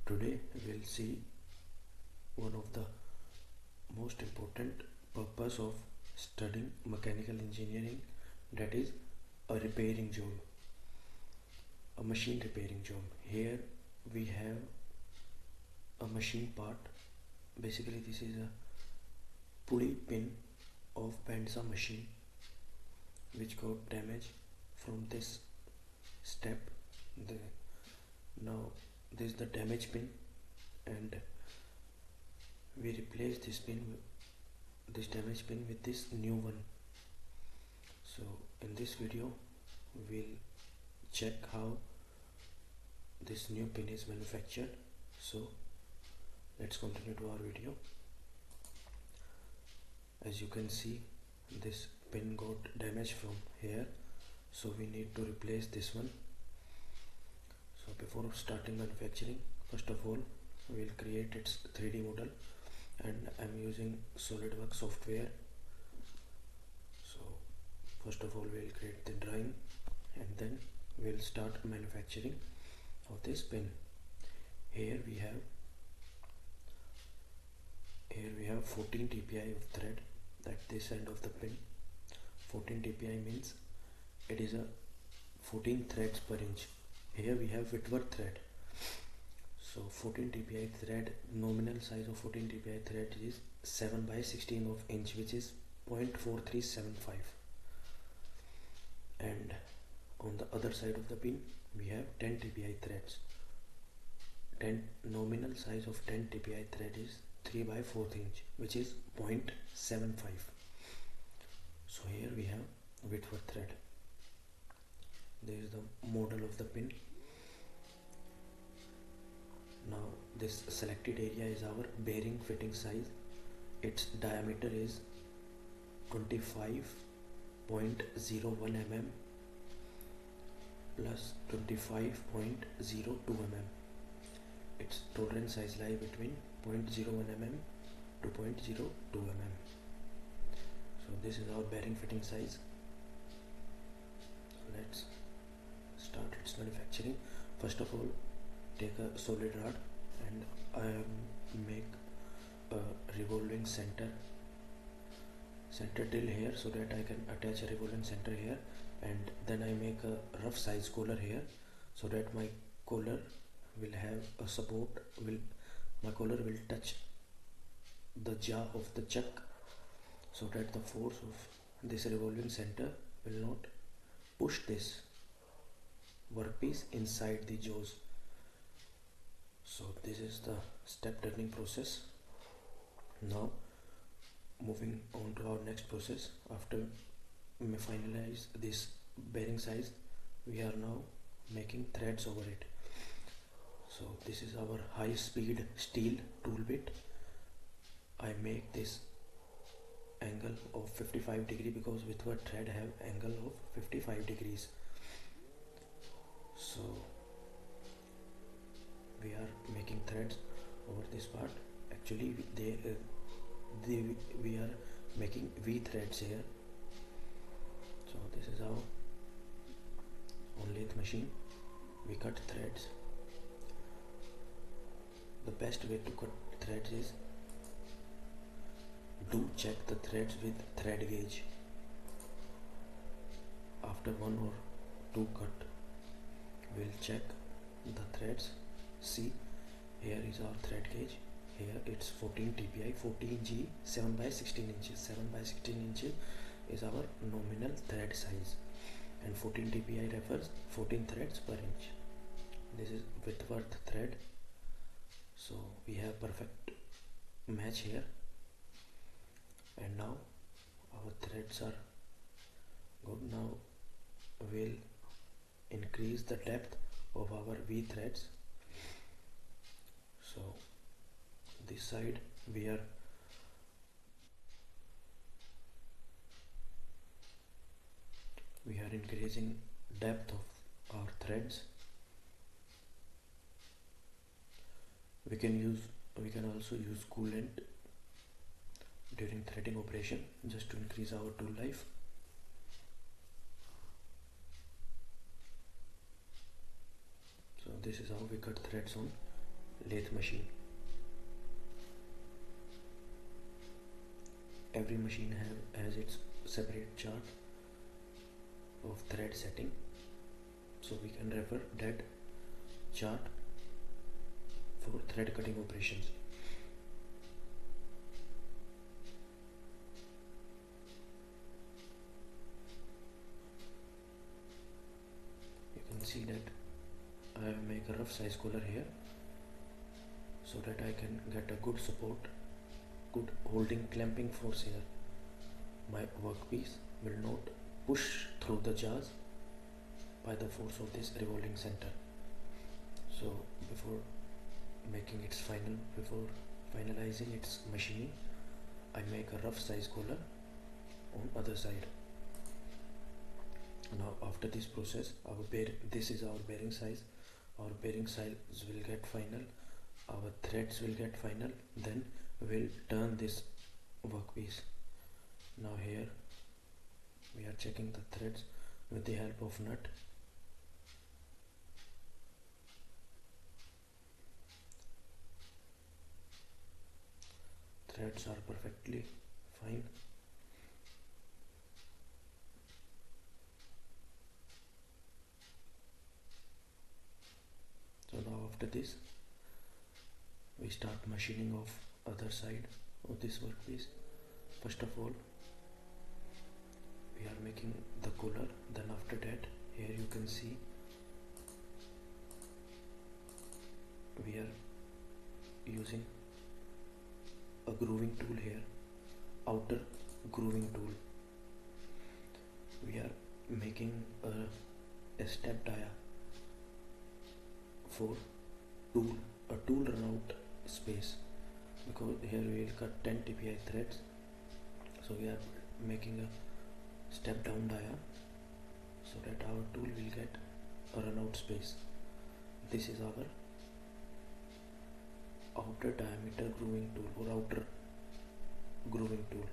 Today we'll see one of the most important purpose of studying mechanical engineering, that is a repairing job, a machine repairing job. Here we have a machine part. Basically this is a pulley pin of Bandsaw machine which got damaged from this step. Now this is the damaged pin, and we replace this damaged pin with this new one. So in this video we'll check how this new pin is manufactured. So let's continue to our video. As you can see, this pin got damaged from here, so we need to replace this one. So before starting manufacturing, first of all we'll create its 3D model, and I'm using SolidWorks software. So first of all we'll create the drawing, and then we'll start manufacturing of this pin. Here we have 14 dpi of thread at this end of the pin. 14 dpi means it is a 14 threads per inch. Here we have Whitworth thread. So 14 dpi thread, nominal size of 14 dpi thread is 7 by 16 of inch, which is 0.4375. And on the other side of the pin we have 10 dpi threads. Nominal size of 10 dpi thread is 3 by 4 inch, which is 0.75. So here we have Whitworth thread. There is the model of the pin. Now this selected area is our bearing fitting size. Its diameter is 25.01 mm plus 25.02 mm. Its tolerance size lies between 0.01 mm to 0.02 mm. So this is our bearing fitting size. So let's start its manufacturing. First of all, take a solid rod and make a revolving center drill here, so that I can attach a revolving center here, and then I make a rough size collar here, so that my collar will have a support. My collar will touch the jaw of the chuck, so that the force of this revolving center will not push this workpiece inside the jaws. So this is the step turning process. Now moving on to our next process. After we finalize this bearing size, we are now making threads over it. So this is our high speed steel tool bit. I make this angle of 55 degree because Whitworth thread have angle of 55 degrees. So we are making threads over this part. Actually we are making V threads here. So this is how on lathe machine we cut threads. The best way to cut threads is do check the threads with thread gauge. After one or two cut, we'll check the threads. See, here is our thread gauge. Here it's 14 dpi, 14G, 7 by 16 inches. 7 by 16 inches is our nominal thread size, and 14 dpi refers 14 threads per inch. This is Whitworth thread. So we have perfect match here, and now our threads are good. Now we'll increase the depth of our V threads. So this side we are increasing depth of our threads. We can also use coolant during threading operation just to increase our tool life. So this is how we cut threads on lathe machine. Every machine has its separate chart of thread setting, so we can refer that chart for thread cutting operations. You can see that I make a rough size collar here so that I can get a good support, good holding clamping force here. My workpiece will not push through the jars by the force of this revolving center. So before finalizing its machining, I make a rough size collar on other side. Now after this process, this is our bearing size. Our bearing size will get final, our threads will get final, then we'll turn this workpiece. Now here we are checking the threads with the help of nut. Threads are perfectly fine. So now after this, we start machining of other side of this workpiece. First of all, we are making the collar. Then after that, here you can see we are using a grooving tool here, outer grooving tool. We are making a step dia for a tool run out space, because here we will cut 10 TPI threads, so we are making a step down dia so that our tool will get a run out space. This is our outer diameter grooving tool or outer grooving tool.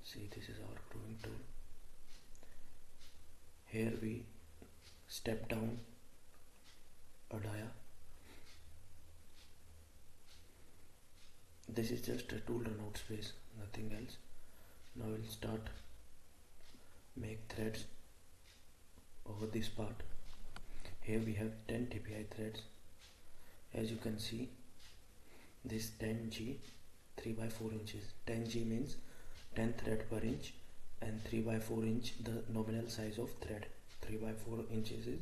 See, this is our grooving tool. Here we step down a dia. This is just a tool run out space, nothing else. Now we'll start make threads over this part. Here we have 10 TPI threads. As you can see, this 10G 3 by 4 inches. 10G means 10 thread per inch, and 3 by 4 inch the nominal size of thread. 3 by 4 inches is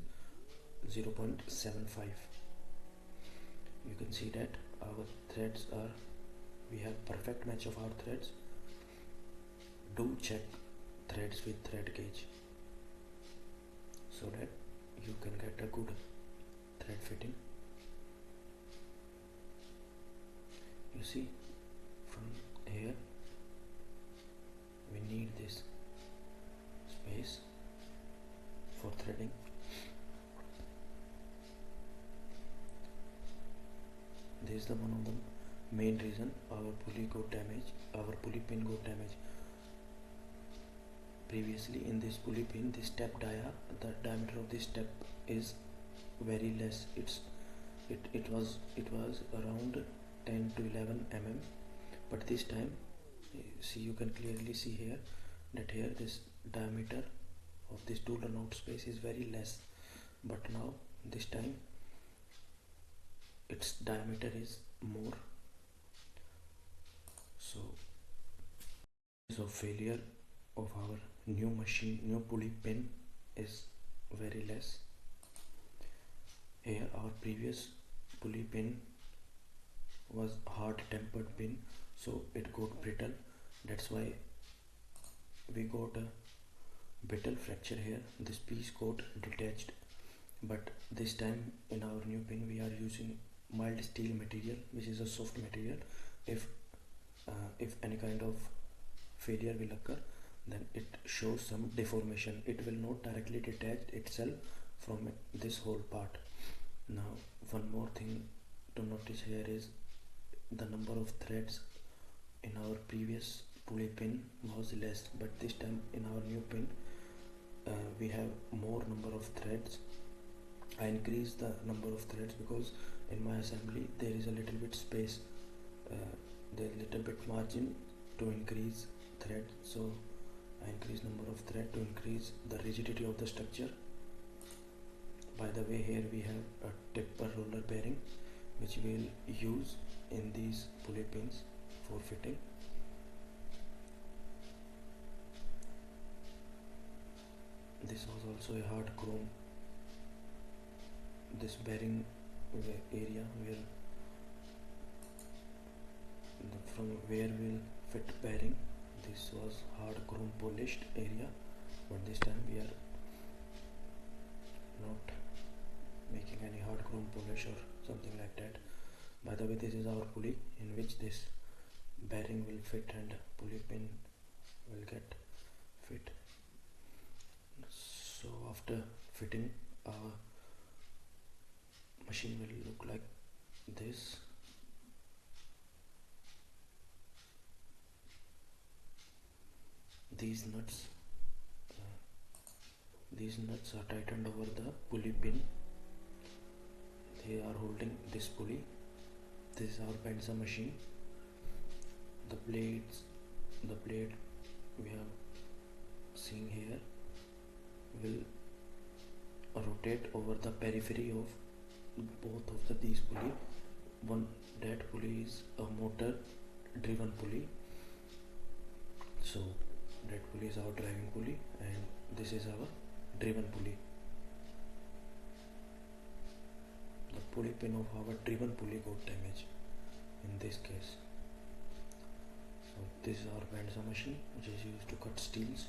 0.75. You can see that our threads are, we have perfect match of our threads. Do check threads with thread gauge so that you can get a good thread fitting. You see, from here we need this space for threading. This is the one of the main reason our pulley got damaged, our pulley pin got damaged. Previously in this pulley pin, this step dia, the diameter of this step is very less. It was around 10 to 11 mm, but this time, see, you can clearly see here that here this diameter of this tool run out space is very less, but now this time its diameter is more. So failure of our new pulley pin is very less. Here our previous pulley pin was hard tempered pin, so it got brittle. That's why we got a brittle fracture here. This piece got detached, but this time in our new pin we are using mild steel material, which is a soft material. If any kind of failure will occur, then it shows some deformation. It will not directly detach itself from this whole part. Now one more thing to notice here is the number of threads. In our previous pulley pin was less, but this time in our new pin we have more number of threads. I increase the number of threads because in my assembly there is a little bit space, there is little bit margin to increase thread, so I increase number of thread to increase the rigidity of the structure. By the way, here we have a tipper roller bearing which we will use in these pulley pins for fitting. This was also a hard chrome. This bearing area where from where we'll fit bearing, this was hard chrome polished area, but this time we are not making any hard chrome polish or something like that. By the way, this is our pulley in which this bearing will fit and pulley pin will get fit. So after fitting, our machine will look like this. These nuts are tightened over the pulley pin. They are holding this pulley. This is our Bandsaw machine. The blade we have seen here will rotate over the periphery of both of these pulley. That pulley is a motor driven pulley, so that pulley is our driving pulley and this is our driven pulley. The pulley pin of our driven pulley got damaged in this case. So this is our Bandsaw machine which is used to cut steels.